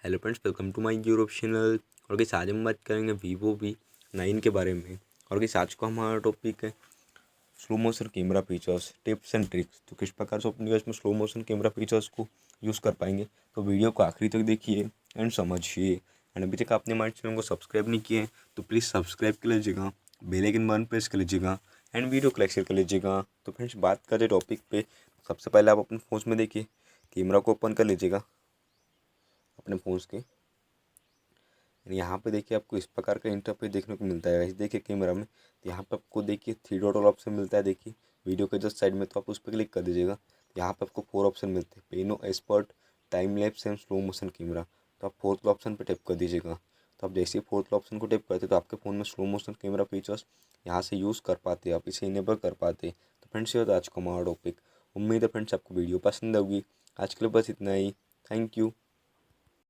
Hello friends, welcome to my YouTube channel. और किस आज हम बात करेंगे वीवो V9 के बारे में। और किस आज का हमारा टॉपिक है slow motion camera features, tips and tricks. तो किस प्रकार से अपने इसमें स्लो मोशन कैमरा फीचर्स को यूज़ कर पाएंगे, तो वीडियो को आखिरी तक देखिए एंड समझिए। एंड अभी तक आपने हमारे चैनल को सब्सक्राइब नहीं किए तो प्लीज़ सब्सक्राइब कर लीजिएगा, बेल आइकन बटन प्रेस कर लीजिएगा एंड वीडियो को लाइक शेयर कर लीजिएगा। तो फ्रेंड्स, बात करें टॉपिक पे, सबसे पहले आप अपने फ़ोन में देखिए, कैमरा को ओपन कर लीजिएगा अपने फ़ोन के। यहाँ पे देखिए आपको इस प्रकार का इंटरफेस देखने को मिलता है। देखिए कैमरा में, तो यहाँ पे आपको देखिए 3 डॉट वाला ऑप्शन मिलता है। देखिए वीडियो के जस्ट साइड में, तो आप उस पर क्लिक कर दीजिएगा। तो यहाँ पे आपको 4 ऑप्शन मिलते हैं, pano, expert, time lapse and slow motion camera. तो आप 4th ऑप्शन पर टैप कर दीजिएगा। तो आप जैसे ही 4th ऑप्शन को टैप करते तो आपके फ़ोन में स्लो मोशन कैमरा फीचर्स यहाँ से यूज़ कर पाते, आप इसे इनेबल कर पाते। तो फ्रेंड्स, ये था आज का हमारा टॉपिक। उम्मीद है फ्रेंड्स आपको वीडियो पसंद होगी। आज के लिए बस इतना ही। Thank you.